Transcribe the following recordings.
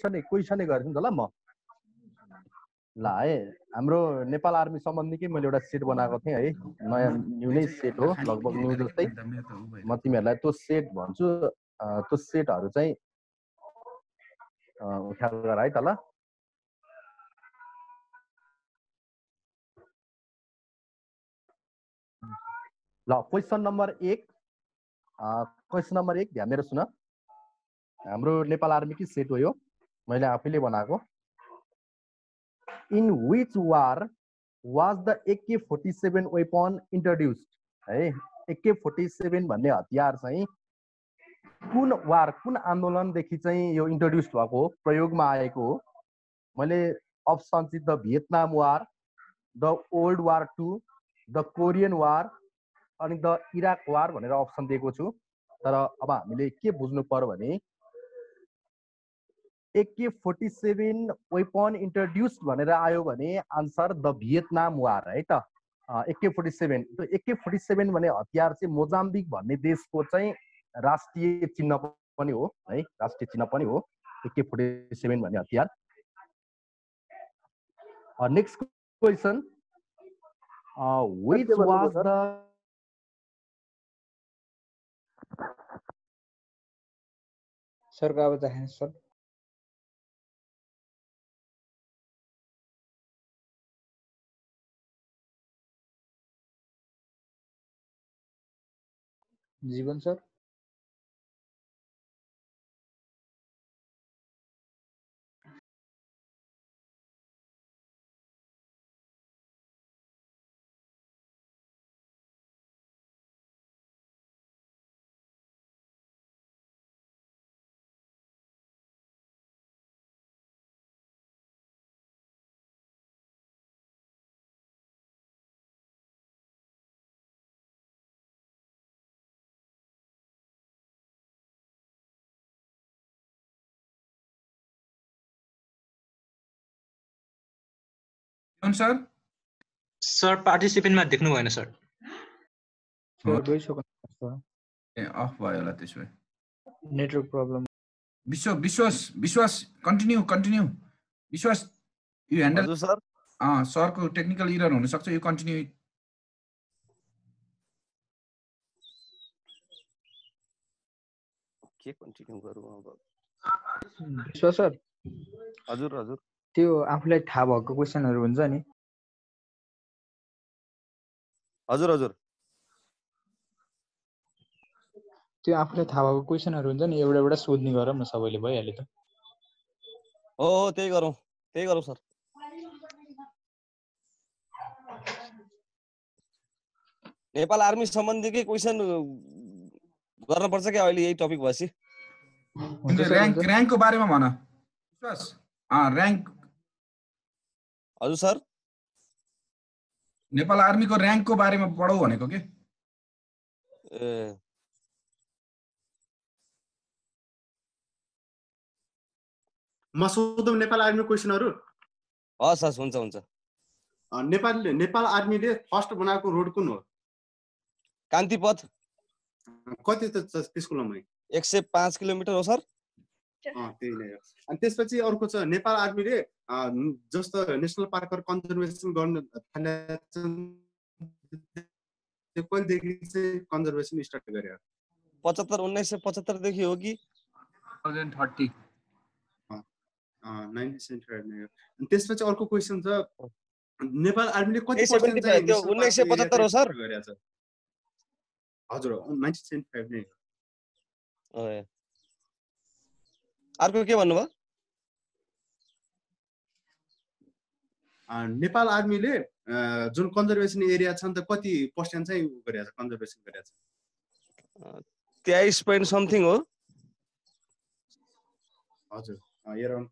क्वेसनै गर्छु नि त ल म ल है हाम्रो नेपाल आर्मी सम्बन्धीकै मैले एउटा सेट बनाएको थिएँ है नयाँ न्यू नै सेट हो लगभग न्यू जस्तै म तिमीहरूलाई त्यो सेट भन्छु त्यो सेटहरू चाहिँ ख्याल गर है त ल क्वेसन नम्बर 1 ध्यान दिएर सुन हाम्रो नेपाल आर्मीकै सेट हो यो मैले आफैले बनाएको in which war was the AK-47 weapon introduced है AK-47 भन्ने हतियार चाहिँ कुन वार कुन आन्दोलनदेखि चाहिँ यो इन्ट्रोड्युस भएको प्रयोगमा आएको हो मैले अप्सन चाहिँ the Vietnam war the world war 2 the Korean war अनि द इराक वार भनेर अप्सन दिएको छु तर अब हामीले के बुझ्नु पर्यो भने AK-47 वेपन इन्ट्रोड्युस्ड भनेर आयो भने आन्सर द भियतनाम वार है त AK-47 त्यो AK-47 भन्ने हतियार चाहिँ मोजाम्बिक भन्ने देशको चाहिँ राष्ट्रिय चिन्ह पनि हो है राष्ट्रिय चिन्ह पनि हो AK-47 भन्ने हतियार next question which was the sir का आवाज है सर जीवन सर सर पार्टिसिपेन्टमा देख्नु भएन sir sir 2 second A of भयो होला त्यसो भए नेटवर्क प्रब्लम विश्वास कन्टिन्यू विश्वास यु ह्यान्डल हजुर सर सरको टेक्निकल एरर हुन सक्छ यो कन्टिन्यू के कन्टिन्यू गरौँ अब विश्वास सर हजुर त्यो आफुलाई थाहा भएको क्वेशनहरु हुन्छ नि हजुर त्यो आफुलाई थाहा भएको क्वेशनहरु हुन्छ नि एउटा एउटा सोध्ने गरौँ न सबैले भइहाल्यो त हो त्यही गरौँ सर नेपाल आर्मी सम्बन्धीकै क्वेशन गर्न पर्छ के अहिले यही टपिक भएपछि र्याङ्कको बारेमा भन विश्वास र्याङ्क हजुर सर नेपाल आर्मीको र्याङ्कको बारेमा पढौ भनेको के ए म सोधौं नेपाल आर्मी क्वेशनहरु हस् हुन्छ नेपाल आर्मीले फर्स्ट बनाएको रोड कुन हो कान्ति पथ कति त त्यसको लम्बाइ 105 किलोमिटर हो सर त्यही नै हो अनि त्यसपछि अर्को छ नेपाल आर्मीले जस्तो नेशनल पार्कहरु कन्जर्भेसन गर्न त्यो कहिलेदेखि चाहिँ कन्जर्भेसन स्टार्ट गर्यो 1975 देखि हो कि 2030 1975 नै हो अनि त्यसपछि अर्को क्वेशन छ नेपाल आर्मीले कति पर्सेन्ट चाहिँ त्यो 1975 हो सर हजुर 1975 नै हो अर्को के भन्नुभयो नेपाल आर्मीले जुन कन्जर्भेसन एरिया छ नि त कति पर्सेन्ट चाहिँ गरेछ कन्जर्भेसन गरेछ 23 point something हो हजुर अराउन्ड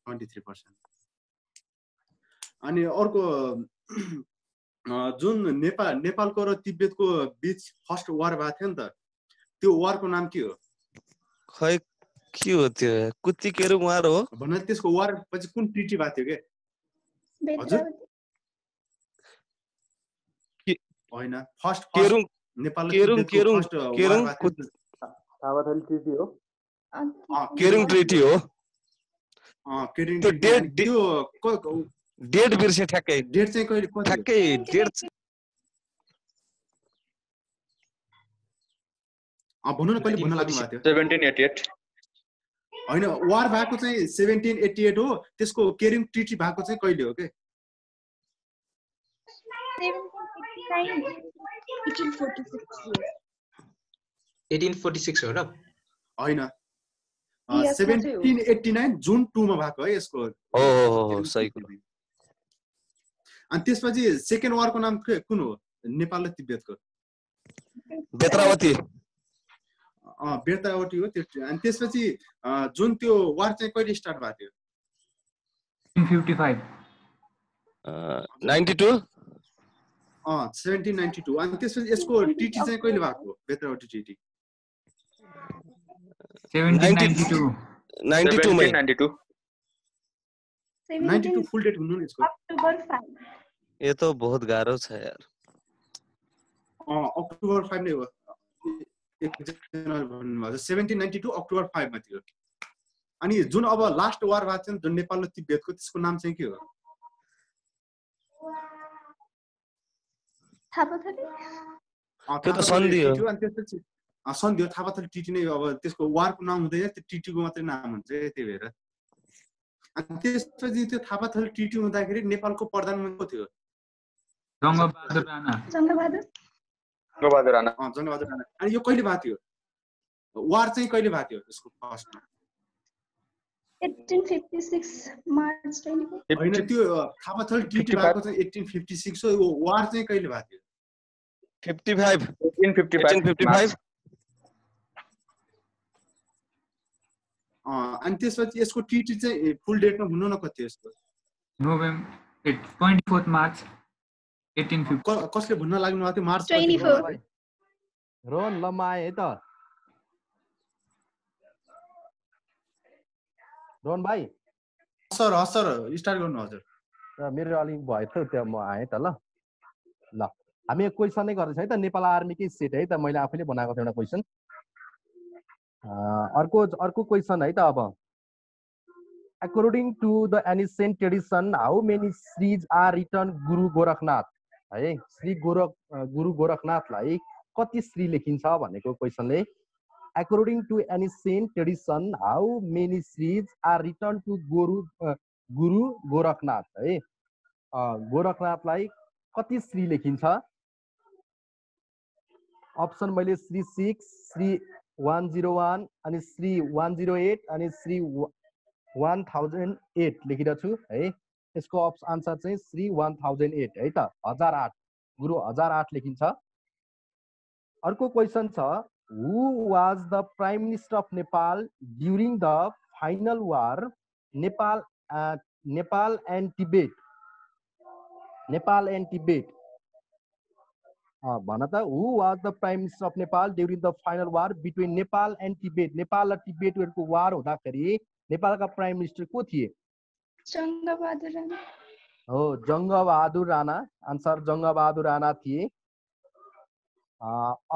23%। अनि अर्को जुन नेपालको र तिब्बतको बीच फर्स्ट वार भएको थियो नि त त्यो वारको नाम के हो खै के हो त्यो कुत्ती केरुङ वार हो भन्न त्यसको वार पछि कुन ट्रिटी भएको थियो के हजुर हैन फर्स्ट केरुङ नेपाल केरुङ तावाथली ट्रिटी हो केरुङ ट्रिटी हो केरिङ त्यो ट्रिटी अनि त्यो डेट बिर्से ठ्याक्कै डेट चाहिँ कहिले कति हो? ठ्याक्कै डेट भन्नु न कहिले भन्न लाग्नु भएको थियो 1788 होइन वार भएको चाहिँ 1788 हो त्यसको केरिङ ट्रिटी भएको चाहिँ कहिले हो के 1846 हो र होइन 1789 जुन 2 मा भएको है यसको हो सही कुरा अनि त्यसपछि सेकेन्ड वारको नाम कुन हो नेपाल र तिब्बतको बेत्रावती बेतावटी हो त्यो अनि त्यसपछि जुन त्यो वार चाहिँ कहिले स्टार्ट भएको थियो 55 92 1792 अनि त्यसपछि यसको ट्रिटी चाहिँ कहिले भएको बेतावटी ट्रिटी 1792 92 मै 92 फुल डेट हुनु नि यसको अक्टोबर 5 ये तो बहुत गाह्रो छ यार अक्टोबर 5 नै हो 1792 अक्टोबर 5 मा थियो अनि जुन अब लास्ट वार भएको थियो जुन नेपाल र तिब्बतको त्यसको नाम चाहिँ के हो थापाथली त्यो त सन्धि हो अनि त्यसपछि सन्धि हो थापाथली ट्रिटी नै अब त्यसको वारको नाम हुँदैन त्यो ट्रिटीको मात्रै नाम हुन्छ त्यही भएर अनि त्यसपछि त्यो थापाथली ट्रिटी हुँदाखेरि नेपालको प्रधानमन्त्री को थियो जङ्गबहादुर राणा जङ्गबहादुर राणा अनि यो कहिले भएको थियो वार चाहिँ कहिले भएको थियो यसको फर्स्टमा 1856 मार्च 24 हैन त्यो थापाथली ट्रिटी भएको चाहिँ 1856 हो यो वार चाहिँ कहिले भएको थियो 55 1855 अनि त्यसपछि यसको ट्रिटी चाहिँ फुल डेटमा हुनु न कति यसको नोभेम्बर 24 मार्च 1850 कसले भन्न लाग्नु भएको थियो मार्च 24 रोहन लम्मा आए है त रोहन भाइ सर स्टार्ट गर्नु हजुर मेरो अलिक भयो थियो त्यो म आएँ त ल हामी क्वेसन नै गर्दैछौँ है त नेपाल आर्मीकै सेट है त मैले आफैले बनाएको थिएँ एउटा क्वेसन अर्को क्वेसन है त अब according to the ancient tradition how many Sris are written Guru Gorakhnath है श्री गुरु गोरखनाथलाई कति श्री लेखिन्छ भनेको क्वेसनले according to ancient tradition how many Sris are written to Guru Gorakhnath है गोरखनाथलाई कति श्री लेखिन्छ अप्सन मैले श्री 6 श्री 101 अनि श्री 108 अनि श्री 1008 लेखिरहेको छु है यसको आन्सर चाहिँ श्री 1008 है त 1008 गुरु 1008 लेखिन्छ अर्को क्वेसन छ who was the prime minister of Nepal during the final war Nepal and Tibet भन त who was the prime minister of Nepal during the final war between Nepal and Tibet Nepal र तिब्बतको वार हुँदाखेरि नेपालका प्राइम मिनिस्टर को थिए जङ्गबहादुर राणा हो Jang Bahadur Rana answer Jang Bahadur Rana थिए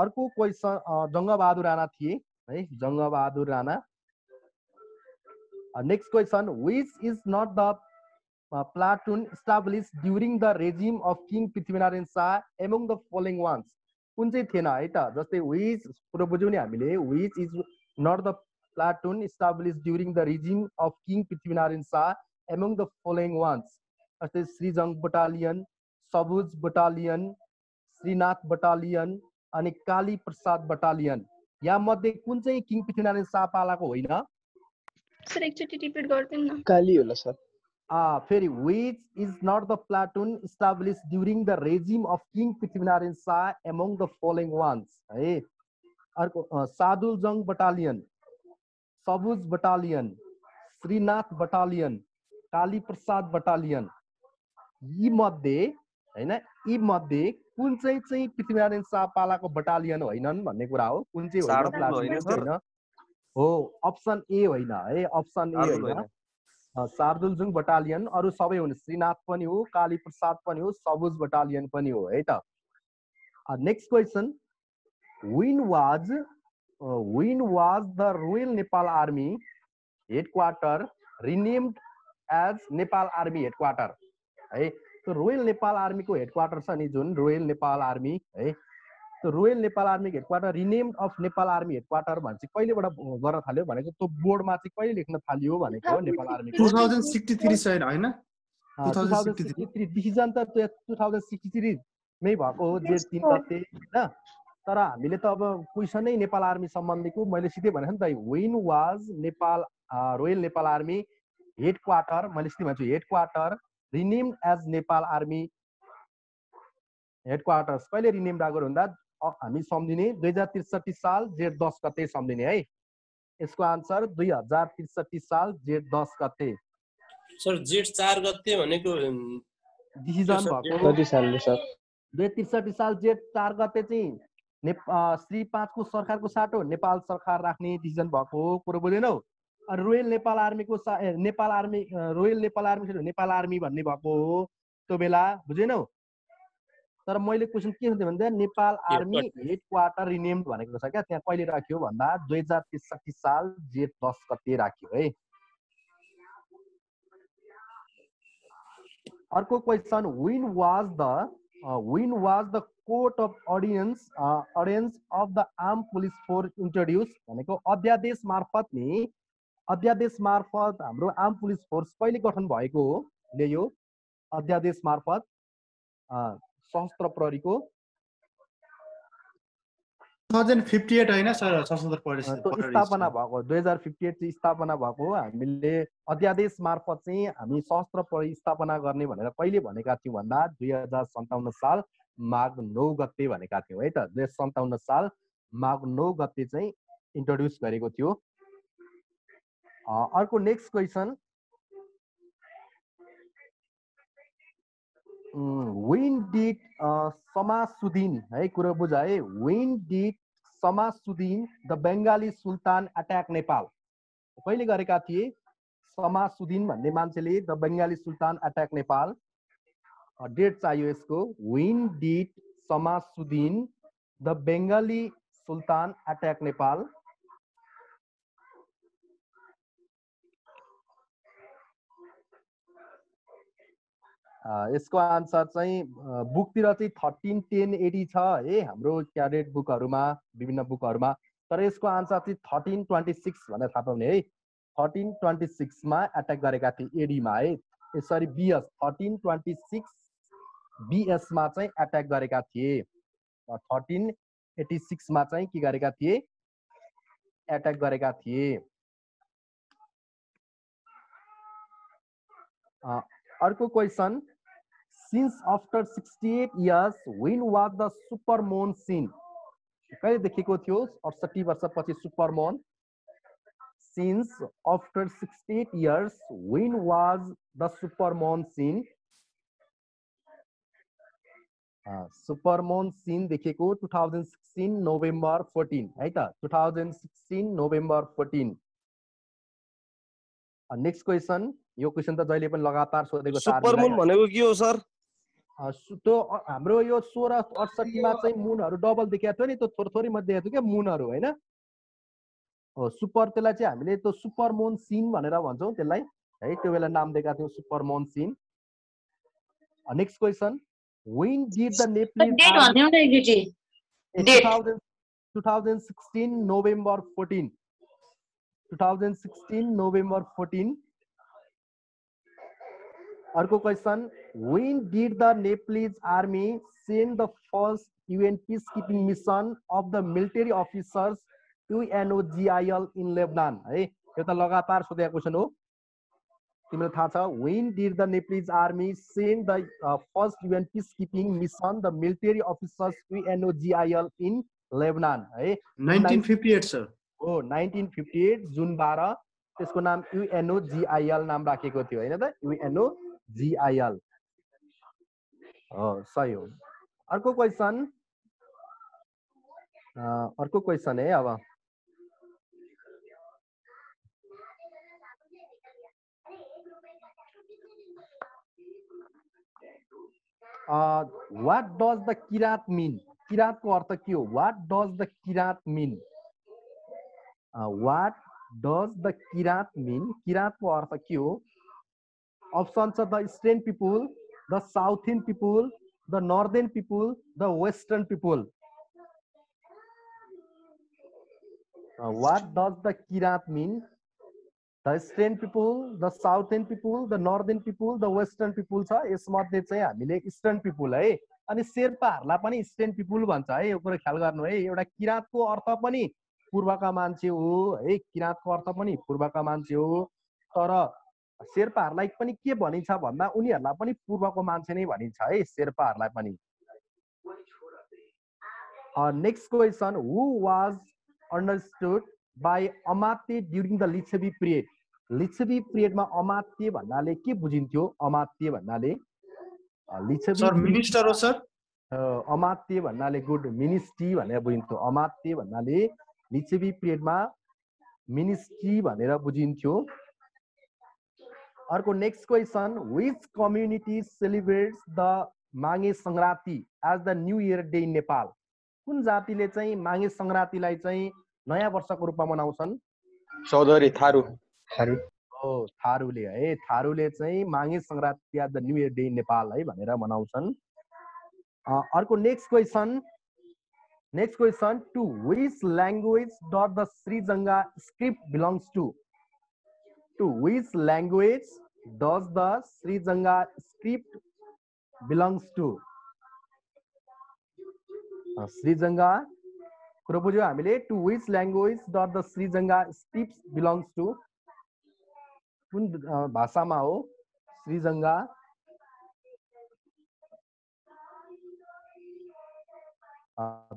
अर्को क्वेसन जङ्गबहादुर राणा थिए है Jang Bahadur Rana next question which is not the platoon established during the regime of King Prithvi Narayan Shah among the following ones कुन चाहिँ थिएन है त जस्तै which पुरो बुझ्यौ नि हामीले which is not the platoon established during the regime of King Prithvi Narayan Shah among the following ones जस्तै श्रीजङ बटालियन सबुज बटालियन श्रीनाथ बटालियन अनि काली प्रसाद बटालियन या मध्ये कुन चाहिँ किङ पृथ्वीनारायण शाह पालाको होइन सर एकचोटि रिपिट गर्दिनु न काली होला सर फेरि which is not the platoon established during the regime of King Prithvi Narayan Shah among the following ones है अर्को सादुलजङ बटालियन सबुज बटालियन श्रीनाथ बटालियन काली प्रसाद बटालियन यी मध्ये कुन चाहिँ पृथ्वीनारायण शाह पालाको बटालियन होइनन् भन्ने कुरा हो कुन चाहिँ होइन हो अप्सन ए होइन है अप्सन ए होइन शार्दुलजुङ बटालियन अरु सबै हुन् श्रीनाथ पनि हो काली प्रसाद पनि हो सबुज बटालियन पनि हो है त next question when was the Royal Nepal Army headquarters renamed as Nepal army headquarter है। त्यो रोयल नेपाल आर्मीको हेडक्वार्टर छ नि जुन रोयल नेपाल आर्मी है, त्यो royal Nepal army headquarter renamed of Nepal army headquarter भने चाहिँ कहिलेबाट गर्न थाल्यो भनेको त्यो बोर्डमा चाहिँ कहिले लेख्न थालियो भनेको हो नेपाल आर्मीको 2063 सायद हैन 2063 डिसिजन त 2063 मै भएको हो जेठ 3 गते हैन। तर हामीले त अब क्वेसनै नेपाल आर्मी सम्बन्धीको मैले सिधै भनेको नि त when was Nepal royal Nepal army headquarter, मैले सिधै भन्छु headquarter renamed as Nepal army headquarters कहिले रिनेम भएको भन्दा हामी सम्झिने 2063 साल जेठ 10 गते सम्झिने है। यसको आन्सर 2063 साल जेठ 10 गते। सर जेठ 4 गते भनेको डिसिजन भएको कति सालले सर? 2063 साल जेठ 4 गते चाहिँ श्री 5 को सरकारको साटो नेपाल सरकार राख्ने डिसिजन भएको कुरो बुझेनौ। रोयल नेपाल आर्मीको Nepal army royal Nepal army Nepal army भन्ने भएको हो त्यो बेला बुझेनौ। तर मैले क्वेसन के सोधेँ भन्दा नेपाल आर्मी हेडक्वार्टर रिनेम्ड भनेको छ क्या, त्यहाँ कहिले राख्यो भन्दा 2063 साल जेठ 10 गते राख्यो है। अर्को question when was the court of ordinance of the arm police force introduce भनेको अध्यादेश मार्फत हाम्रो आर्म पुलिस फोर्स कहिले गठन भएको हो ल्यायो अध्यादेश मार्फत सशस्त्र प्रहरीको 2058 हैन सर सशस्त्र प्रहरी स्थापना भएको 2058 चाहिँ स्थापना भएको हो। हामीले अध्यादेश मार्फत चाहिँ हामी सशस्त्र प्रहरी स्थापना गर्ने भनेर कहिले भनेका थियौँ भन्दा 2057 साल माघ 9 गते भनेका थियौँ है त। 2057 साल माघ 9 गते चाहिँ इन्ट्रोड्युस गरेको थियो। अर्को next question when did Samasuddin है कुरो बुझ है when did Samasuddin the Bengali Sultan attack Nepal कहिले गरेका थिए समासुद्दीन भन्ने मान्छेले the Bengali sultan attack Nepal. Date चाहियो यसको when did Samasuddin the Bengali Sultan attack Nepal. यसको आन्सर चाहिँ बुकतिर चाहिँ 131080 छ है हाम्रो क्याडेट बुकहरुमा विभिन्न बुकहरुमा। तर यसको आन्सर चाहिँ 1326 भनेर थाहा पाउने है। 1326 मा अट्याक गरेका थिए एडी मा है। यसरी बीएस 1326 बीएस मा चाहिँ अट्याक गरेका थिए। 1386 मा चाहिँ के गरेका थिए अट्याक गरेका थिए। अर्को question since after 68 years when was the supermoon seen कहिले देखेको थियो 68 वर्षपछि supermoon. since after 68 years when was the supermoon seen supermoon seen देखेको 2016 नोभेम्बर 14 है त 2016 नोभेम्बर 14। नेक्स्ट क्वेसन यो क्वेसन त जहिले पनि लगातार सोधेको छ। सुपरमून भनेको के हो सर? त्यो हाम्रो यो 1668 मा चाहिँ मुनहरु डबल देखेको थियो नि त्यो थोरै मध्ये देखेको थियो क्या मुनहरु हैन। हो सुपर त्यसलाई चाहिँ हामीले त्यो सुपरमून सीन भनेर भन्छौं त्यसलाई है। त्यो बेला नाम दिएका थियौ supermoon seen. Next question when did the Nepalese 2016 November 14 2016 November 14। अर्को question when did the Nepalese army send the first UN peacekeeping mission of the military officers UNOGIL in Lebanon है। यो त लगातार सोधेको क्वेसन हो तिमीलाई थाहा छ। when did the Nepalese army send the first UN peacekeeping mission the military officers UNOGIL in Lebanon है। 1958 सर हो 1958 जुन 12 त्यसको नाम UNOGIL नाम राखेको थियो हैन त UNOGIL हो सही हो। अर्को क्वेसन है अब what does the kirat mean Kirat को अर्थ के हो what does the kirat mean what does the kirat mean Kirat को अर्थ के हो Options are the Eastern people, the Southern people, the Northern people, the Western people. What does the Kirat mean? The Eastern people, the Southern people, the Northern people, the Western people छ यसमध्ये चाहिँ हामीले Eastern people है अनि शेर्पाहरूलाई पनि Eastern people भन्छ है यो कुरा ख्याल गर्नु है एउटा किराँतको अर्थ पनि पूर्वका मान्छे हो है किराँतको अर्थ पनि पूर्वका मान्छे हो तर शेर्पाहरूलाई पनि के भनिन्छ भन्दा उनीहरूलाई पनि पूर्वको मान्छे नै भनिन्छ है शेर्पाहरूलाई पनि next question who was understood by Amatye during the Lichavi period. Lichavi period मा Amatye भन्नाले के बुझिन्थ्यो Amatye भन्नाले Lichavi सर मिनिस्टर हो सर Amatye भन्नाले गुड मिनिस्ट्री भनेर बुझिन्थ्यो Amatye भन्नाले Lichavi period मा मिनिस्ट्री भनेर बुझिन्थ्यो अर्को next question which community celebrates the Mange Sangrati as the New Year Day in Nepal कुन जातिले चाहिँ माघे संक्रान्तिलाई चाहिँ नयाँ वर्षको रूपमा मनाउँछन् चौधरी थारू हो थारूले है थारूले चाहिँ Maghe Sankranti at the new year day in Nepal है भनेर मनाउँछन् अर्को next question to which language does the Srijanga script belongs to which language does the Srijanga script belongs to Srijanga कुरो बुझ्यो हामीले to which language does the Srijanga script belongs to कुन भाषामा हो श्रीजङ्गा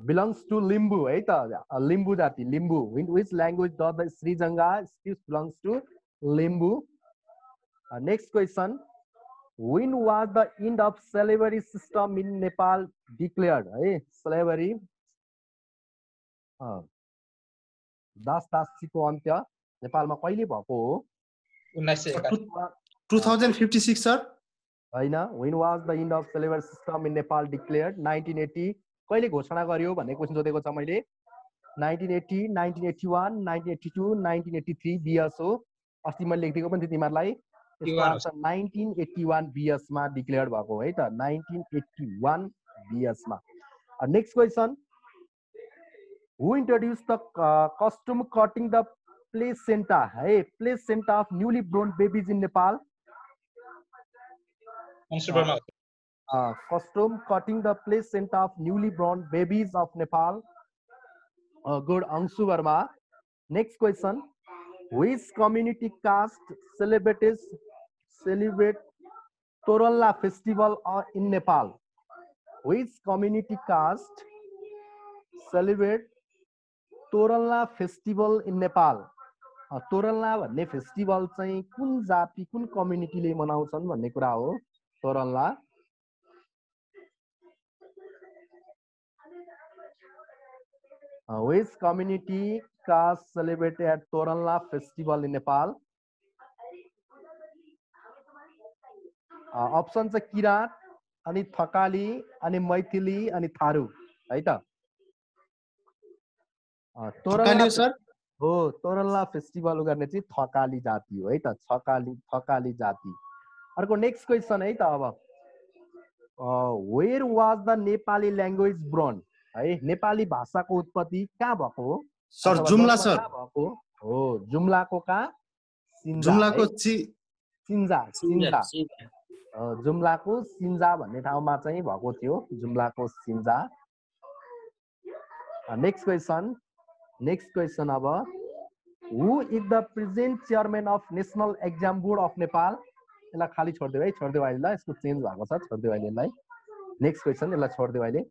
बिलोङ्स टु लिम्बू है त लिम्बू जाति Limbu which language does the Srijanga script belongs to Limbu next question When was the end of slavery system in Nepal declared? है slavery दासदासीको अन्त्य नेपालमा कहिले भएको हो 2056 सर हैन when was the end of slavery system in Nepal declared 1980 कहिले घोषणा गर्यो भन्ने क्वेशन सोधेको छ मैले 1980 1981 1982 1983 बिएस हो अस्ति मैले लेखिदिएको पनि थियो तिमीहरुलाई यसको आन्सर 1981 बीएस मा डिक्लेयर भएको है त 1981 बीएस मा next question who introduce the custom cutting the placenta है placenta of newly born babies in Nepal custom cutting the placenta of newly born babies of Nepal good Anshu Verma next question Which community caste celebrate Toralla festival in Nepal? Which community caste celebrate Toralla festival in Nepal? Toralla भन्ने festival चाहिँ कुन जाति कुन कम्युनिटीले मनाउँछन् भन्ने कुरा हो Toralla which community caste celebrated at Toralla festival in Nepal? Options are Kirat, अनि थकाली, अनि मैथिली, अनि थारू, है त? थकाली सर हो तोरल्ला फेस्टिभल गर्ने चाहिँ थकाली जाति हो है त थकाली जाति अर्को नेक्स्ट क्वेशन है त अब where was the Nepali language born है नेपाली भाषाको उत्पत्ति कहाँ भएको हो सर जुम्ला सर भएको हो जुम्लाको कहाँ जुम्लाको सिन्जा जुम्लाको सिन्जा भन्ने ठाउँमा चाहिँ भएको थियो जुम्लाको सिन्जा नेक्स्ट क्वेशन अब who is the present chairman of national exam board of Nepal यसलाई खाली छोड्देऊ है छोड्देऊ अहिले यसको चेन्ज भएको छ छोड्देऊ अहिले यसलाई नेक्स्ट क्वेशन यसलाई छोड्देऊ अहिले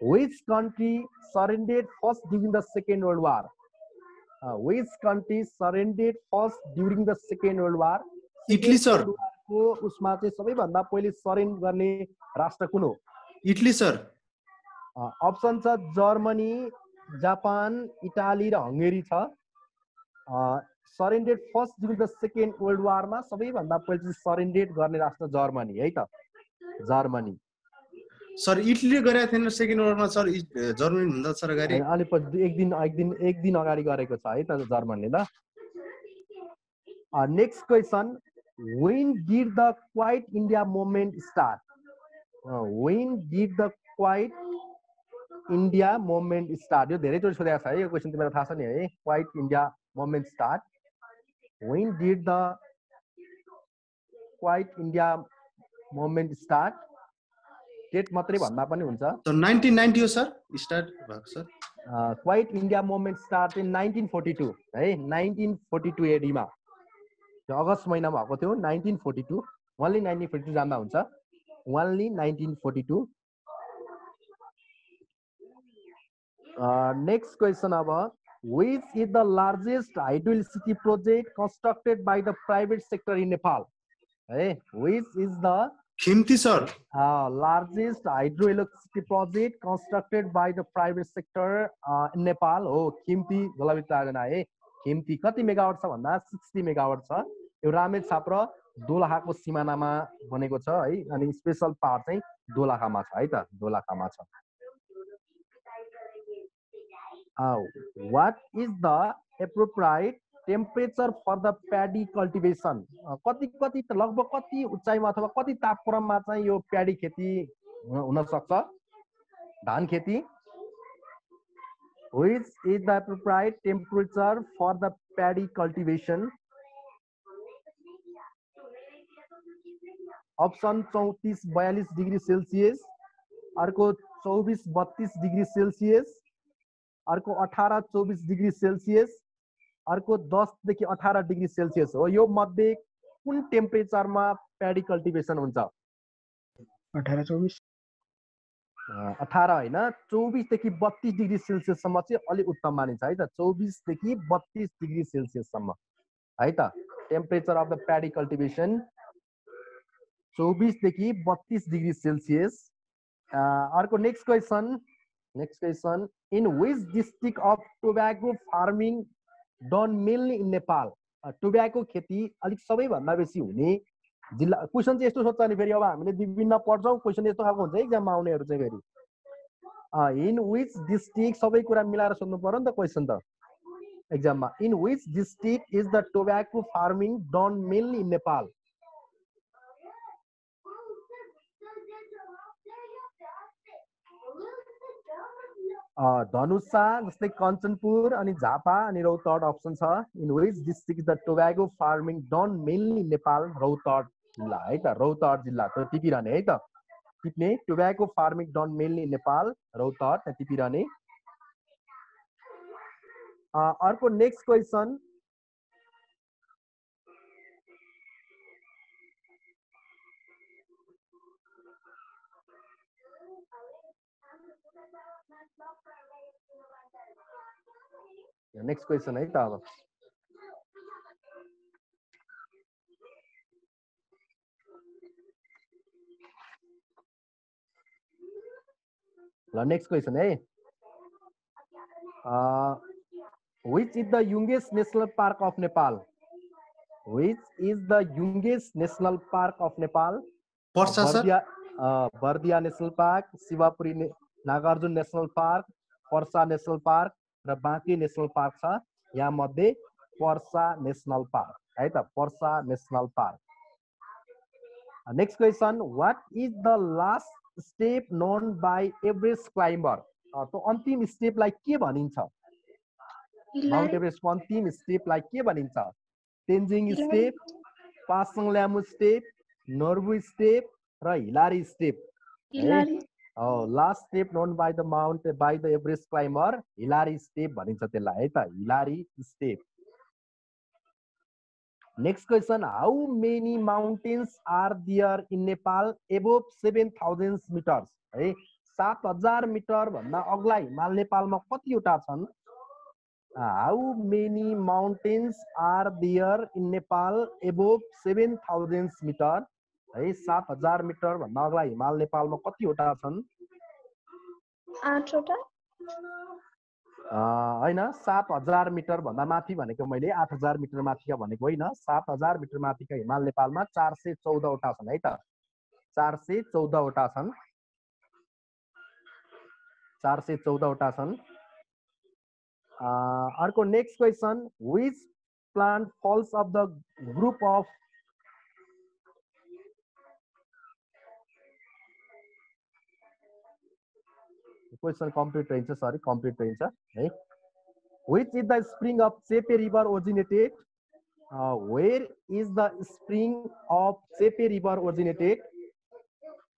which country surrendered first during the second world war which country surrendered first during the second world war Italy sir को उसमा चाहिँ सबैभन्दा पहिले सरेन्डर गर्ने राष्ट्र कुन हो इटली सर अप्सन छ जर्मनी जापान इटाली र हंगेरी छ surrender first during the second world वार मा सबैभन्दा पहिले सरेन्डर गर्ने राष्ट्र जर्मनी है त जर्मनी सर इटलीले गरेको थिएन सेकेन्ड वर्ल्ड मा सर जर्मनी भन्दा सर अगाडि एक दिन अगाडि गरेको छ है त जर्मनीले ल next question When did the Quiet India movement start? When did the Quiet India movement start? यो धेरै चोटि सोधेको छ है यो क्वेशन तिमीलाई थाहा छ नि है Quiet India movement start. When did the Quiet India movement start? Date मात्रै भन्दा पनि हुन्छ. So 1990 हो सर स्टार्ट भएको sir. Quiet India movement start in 1942 है 1942 AD मा. यो अगस्त महिनामा भएको थियो 1942. Only 1942 जान्दा हुन्छ. Only 1942. Next question अब which is the largest hydroelectricity project constructed by the private sector in Nepal? Hey, which is the Khimti sir. Largest hydroelectricity project constructed by the private sector in Nepal? Oh, Khimti जलाभित्र आएन है. Khimti कति megawatt छ भन्दा 60 megawatt छ. यो रामेछाप र दोलखाको सिमानामा बनेको छ है अनि स्पेशल पावर चाहिँ दोलखामा छ है त दोलखामा छ. What is the appropriate temperature for the paddy cultivation? कति कति लगभग कति उचाइमा अथवा कति तापक्रममा चाहिँ यो प्याडी खेती हुन सक्छ धान खेती? Which is the appropriate temperature for the paddy cultivation? Option 34-42 degree Celsius, अर्को 24-32 डिग्री सेल्सियस, अर्को 18-24 डिग्री सेल्सियस, अर्को 10 देखि 18 डिग्री सेल्सियस हो. यो मध्ये कुन टेम्परेचरमा प्याडी कल्टिभेसन हुन्छ? 18-24 18 हैन 24 देखि 32 डिग्री सेल्सियस सम्म चाहिँ अलि उत्तम मानिन्छ है त. 24 देखि 32 डिग्री सेल्सियस सम्म है त टेम्परेचर अफ द प्याडी कल्टिभेसन 24 देखि 32 डिग्री सेल्सियस. अर्को next question in which district of tobacco farming done mainly in Nepal? Tobacco खेती अलिक सबैभन्दा बेसी हुने जिल्ला. क्वेशन चाहिँ यस्तो सोध्छ नि फेरि अब हामीले विभिन्न पढ्छौँ क्वेशन यस्तो खालको हुन्छ एक्जाममा आउनेहरू चाहिँ फेरि इन विच डिस्ट्रिक्ट सबै कुरा मिलाएर सोध्नु पर्यो नि त क्वेशन त एक्जाममा. In which district is the tobacco farming done mainly in Nepal? Dhanusha जस्तै कञ्चनपुर अनि झापा अनि रौतहट अप्सन छ. In which district the tobacco farming done mainly Nepal? Rautahat जिल्ला है त रौतहट जिल्ला त टिपिरहने है त टिप्ने. Tobacco farming done mainly Nepal Rautahat टिपिरहने. अर्को नेक्स्ट क्वेसन नेक्स्ट क्वेसन है त अब ल नेक्स्ट क्वेसन है. which is the youngest national park of Nepal? Which is the youngest national park of Nepal? Parsa sir. Bardiya national park, Shivapuri Nagarjun national park, Parsa national park र Banke national park छ. यहाँ मध्ये Parsa national park है त Parsa national park. Next question what is the last step known bye Everest climber? तो अन्तिम स्टेपलाई के भनिन्छ? माउन्ट एभरेस्टको अन्तिम स्टेपलाई के भनिन्छ? Tenzing step, Pasang Lhamu step, Norbu step र Hillary step. Last step known by the mount by the Everest climber Hillary step भनिन्छ त्यसलाई है त Hillary step. Next question how many mountains are there in Nepal above 7000 metres? है 7000 मिटर भन्दा अग्ला हिमाल नेपालमा कतिवटा छन्? How many mountains are there in Nepal above 7000 metre? है 7000 मिटर भन्दा अग्ला हिमाल नेपालमा कतिवटा छन्? 8 वटा हैन 7000 मिटर भन्दा माथि भनेको मैले 8000 मिटर माथिका भनेको होइन. 7000 मिटर माथिका हिमाल नेपालमा 414 वटा छन् है त 414 वटा छन् 414 वटा छन्. अर्को next question which plant falls of the group of question complete रहन्छ सरी कम्प्लिट रहन्छ है which is the spring of Chepe river originated where is the spring of Chepe river originated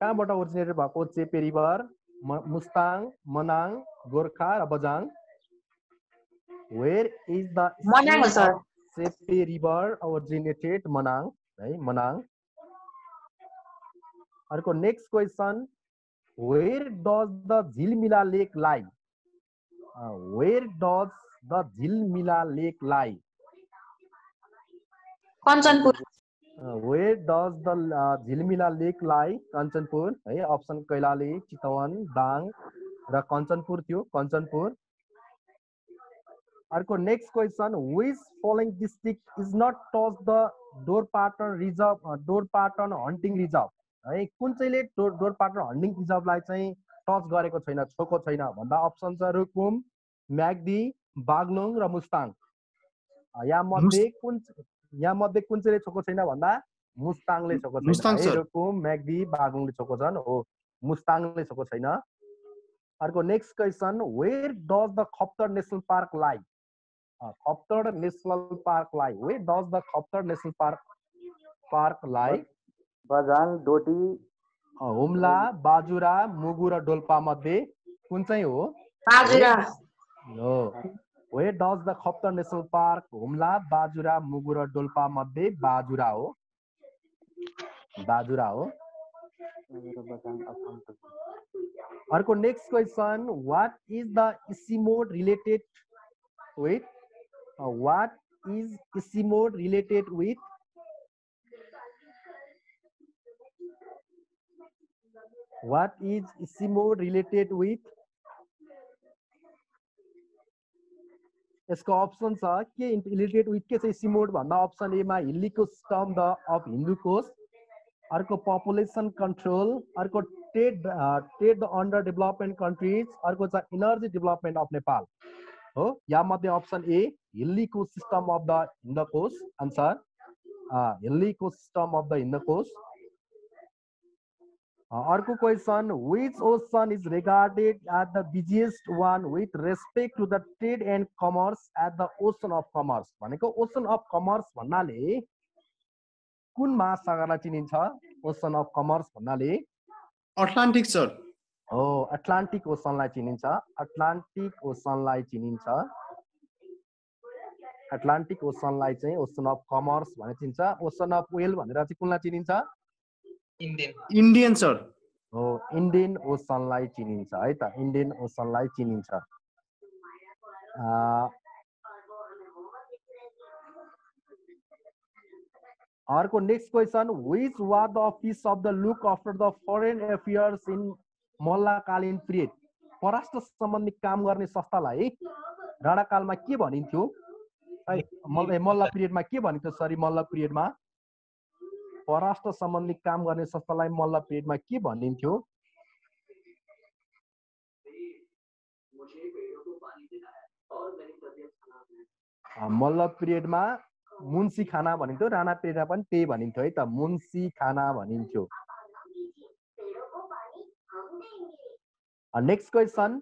कहाँबाट ओरिजिनेटेड भएको चेपे रिभर मुस्ताङ मनाङ गोर्खा र Bajhang where is the Manang हो sir Chepe river originated Manang है मनाङ अर्को next question where does the Jhilmila lake lie where does the Jhilmila lake lie Kanchanpur where does the Jhilmila lake lie Kanchanpur है option Kailali Chitwan Dang र कञ्चनपुर थियो कञ्चनपुर अर्को next question which following district is not touched the Dhorpatan reserve Dhorpatan hunting reserve है कुन चाहिँले Dhorpatan hunting रिजर्भलाई चाहिँ touch गरेको छैन छोएको छैन भन्दा अप्सन छ रुकुम म्याग्दी बागलुङ र मुस्ताङ यहाँ मध्ये कुन चाहिँले छोएको छैन भन्दा मुस्ताङले छोएको छैन रुकुम म्याग्दी बागलुङले छोएको छन् हो मुस्ताङले छोएको छैन अर्को next question where does the Khaptad national park लाई खप्तर नेसनल पार्क लाई where does the Khaptad national park लाई बझाङ डोटी हुम्ला बाजुरा मुगु र डोल्पा मध्ये कुन चाहिँ हो बाजुरा हो where does the Khaptad national park Humla Bajura Mugu र डोल्पा मध्ये बाजुरा हो अर्को next question what is the ICIMOD related with what is ICIMOD related with What is Isimode related with? यसको अप्सन छ के रिलेटेड विथ के छ इसिमोड भन्दा अप्सन ए मा हिल्लीको system the of Hindu coast अर्को पपुलेसन कन्ट्रोल अर्को ट्रेड अन्डर डेभलपमेन्ट कन्ट्रिज अर्को छ इनर्जी डेभलपमेन्ट अफ नेपाल हो या मध्ये अप्सन ए हिल्लीको system of the Hind coast answer हिल्लीको system of the Hind coast अर्को question which ocean is regarded as the busiest one with respect to the trade and commerce as the ocean of commerce भनेको ocean of commerce भन्नाले कुन महासागरलाई चिनिन्छ ocean of commerce भन्नाले Atlantic sir हो Atlantic ओसनलाई चिनिन्छ Atlantic ओसनलाई चाहिँ ocean of commerce भनेर चिनिन्छ ocean of whale भनेर चाहिँ कुनलाई चिनिन्छ इन्डियन सर हो इन्डियन ओसनलाई चिनिन्छ है त इन्डियन ओसनलाई चिनिन्छ अर्को next question which was the office of the look after the foreign affairs in मल्लकालीन पिरियड परराष्ट्र सम्बन्धी काम गर्ने संस्थालाई राणाकालमा के भनिन्थ्यो मल्ल पिरियडमा के भनिन्थ्यो सरी मल्ल पिरियडमा परराष्ट्र सम्बन्धी काम गर्ने संस्थालाई मल्ल पिरियडमा के भनिन्थ्यो मल्ल पिरियडमा मुन्सी खाना भनिन्थ्यो राणा पिरियडमा पनि त्यही भनिन्थ्यो है त मुन्सी खाना भनिन्थ्यो next question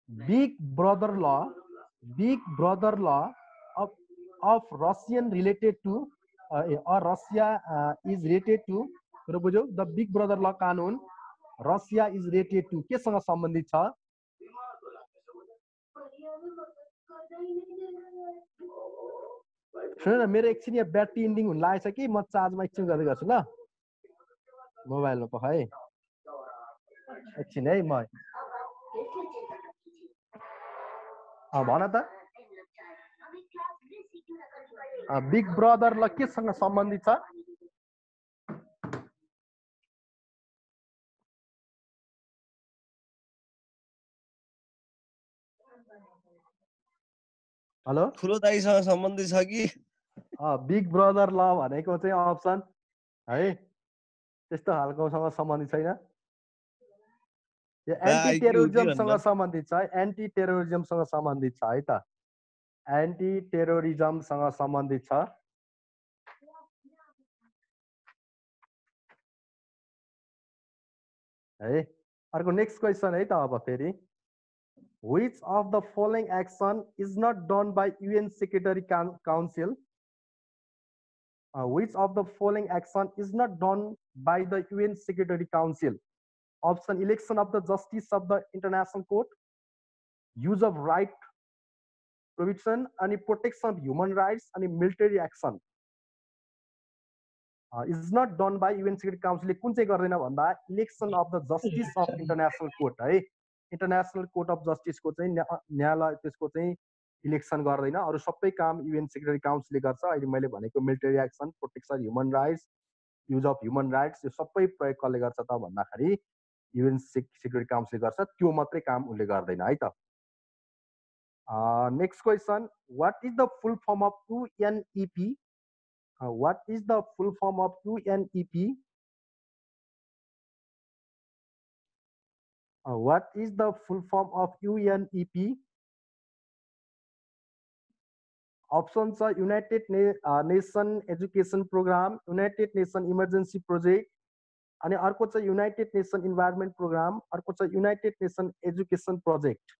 big brother law of Russian related to Russia is related to बुझ्यौ द बिग ब्रदर ल कानुन रसिया इज रिलेटेड टु केसँग सम्बन्धित छ सुन न मेरो एकछिन यहाँ ब्याट्री इन्डिङ हुन लागेछ कि म चार्जमा एकछिन गर्दै गर्छु ल मोबाइलमा पख है एकछिन है म भन त बिग ब्रदर ल केसँग सम्बन्धित छ हेलो ठुलो दाइसँग सम्बन्धित छ कि बिग ब्रदर ल भनेको चाहिँ अप्सन है त्यस्तो खालकोसँग सम्बन्धित छैन यो एन्टी टेरोरिजमसँग सम्बन्धित छ एन्टी टेरोरिजमसँग सम्बन्धित छ है त एन्टी टेरोरिजमसँग सम्बन्धित छ है अर्को नेक्स्ट क्वेसन है त अब फेरि Which of the following action is not done by UN Secretary Council? Which of the following action is not done by the UN Secretary Council? Option: election of the justice of the International Court, use of right provision, and protection of human rights, and military action. Is not done by UN Security Council. कुन चाहिँ गर्दैन भन्दा election of the justice of international court है, international court of जस्टिसको चाहिँ न्यायालय त्यसको चाहिँ election गर्दैन, अरू सबै काम युएन सेक्युरिटी काउन्सिलले गर्छ। अहिले मैले भनेको military action, protection human rights, use of human rights, यो सबै प्रयोग कसले गर्छ त भन्दाखेरि युएन सेक्युरिटी काउन्सिलले गर्छ, त्यो मात्रै काम उसले गर्दैन है त। Next question, what is the full form of UNEP? What is the full form of UNEP? What is the full form of UNEP? Options are United Nation Education Program, United Nation Emergency Project, and अर्को चाहिँ United Nation Environment Program, अर्को चाहिँ United Nation Education Project.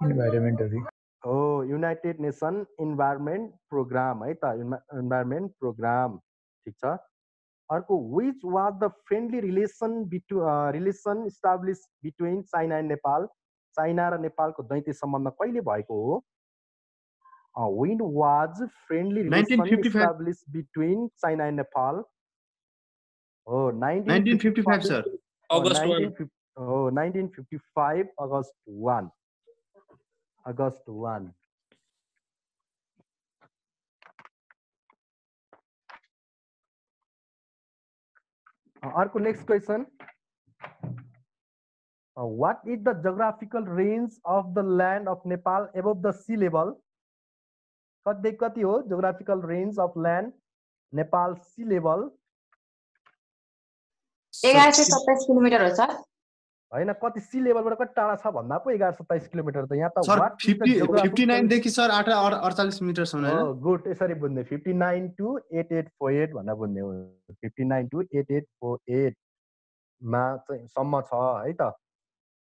Environmentally. Oh, United Nation Environment Program है त, Environment Program, ठीक छ। अर्को, which was the friendly relation established between China and Nepal? China र नेपालको दैत्य सम्बन्ध कहिले भएको हो? When was friendly relation established between China and Nepal? Oh, 1955 sir. August 1. 1955 August 1. August 1. Our next question. What is the geographical range of the land of Nepal above the sea level? कति हो geographical range of land Nepal sea level? 1127 kilometre हो sir. हैन, कति C लेभलबाट कति टाढा छ भन्दा पो 1127 किलोमिटर त यहाँ त सर 59 देखि सर 848 मिटर सम्म हैन। गुड, यसरी बुझ्ने 59 to 8848 भनेर बुझ्ने हो। 59 to 8848 मा चाहिँ सम्म छ है त।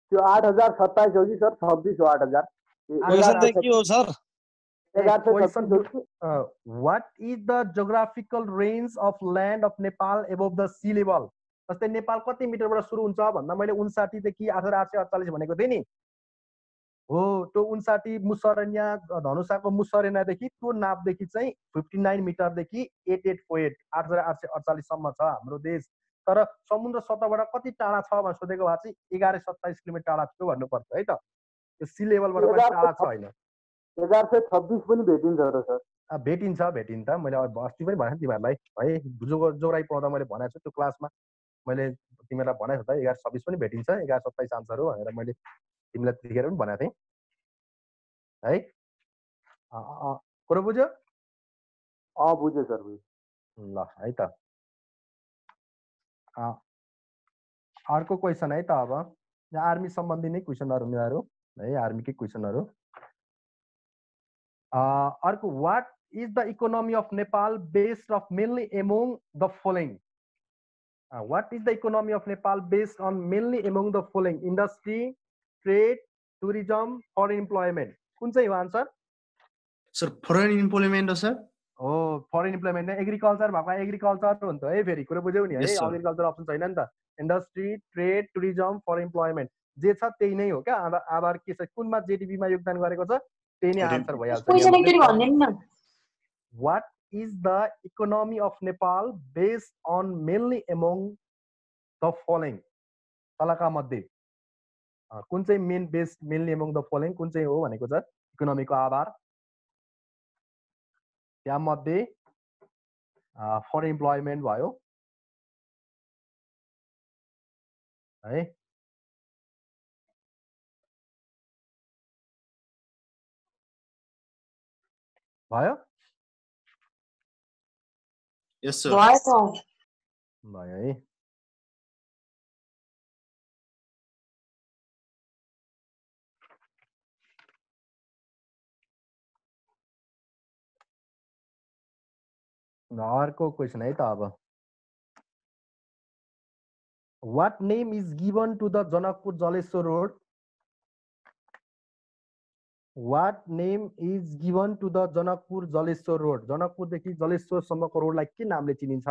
त्यो 8027 हो कि सर 26 हो 8000? क्वेशन चाहिँ के हो sir? What is the geographical range of land of Nepal above the sea level? जस्तै नेपाल कति मिटरबाट सुरु हुन्छ भन्दा मैले 59 देखि 8848 भनेको थिएँ नि हो। त्यो 59 मुसरेना धनुषाको मुसरेनादेखि त्यो नापदेखि चाहिँ 59 मिटरदेखि 8848 8848 सम्म छ हाम्रो देश। तर समुद्र सतहबाट कति टाढा छ भनेर सोधेको भए चाहिँ 1127 किलोमिटर टाढा थियो भन्नुपर्छ है त। त्यो सी लेभलबाट पनि टाढा छ हैन। 1126 पनि भेटिन्छ र सर? भेटिन्छ त। मैले अस्ति पनि भने तिमीहरूलाई है, जोग्राफी पढ्दा मैले भनेको छु त्यो क्लासमा, मैले तिमीलाई भनेको थिएँ 1126 पनि भेटिन्छ, 1127 आन्सर हो भनेर मैले तिमीलाई त्यतिखेर पनि भनेको थिएँ है। कुरो बुझ्यो? बुझ्यो सर, बुझ्यो। ल है त। अर्को क्वेसन है त। अब यहाँ आर्मी सम्बन्धी नै क्वेसनहरु मिलाएर है, आर्मीकै क्वेसनहरु। अर्को, what is the economy of Nepal based of mainly among the following? What is the economy of Nepal based on mainly among the following? Industry, trade, tourism, foreign employment. कुन चाहिँ हो आन्सर? सर फरेन इम्प्लोइमेन्ट हो sir. हो, foreign employment नै agriculture भएको agriculture हो नि त है। फेरि कुरा बुझ्यौ नि है, एग्रिकल्चर अप्सन छैन नि त। Industry, trade, tourism, foreign employment जे छ त्यही नै हो क्या। आधार के छ, कुनमा जीडीपी मा योगदान गरेको छ त्यही नै आन्सर भइहाल्छ। क्वेशन एकचोटी भन्दिनु न। What is the economy of Nepal based on mainly among the following? तलका मध्ये कुन चाहिँ main based mainly among the following कुन चाहिँ हो भनेको छ इकोनोमीको आधार? त्यहाँ मध्ये फरेन इम्प्लोइमेन्ट भयो है। भयो? यस सर। भयो है। अर्को क्वेसन है त। अब What name is given to the Janakpur Jaleshwar road? What name is given to the Janakpur Jaleshwar road? Janakpur देखि जलेश्वर सम्मको रोडलाई के नामले चिनिन्छ?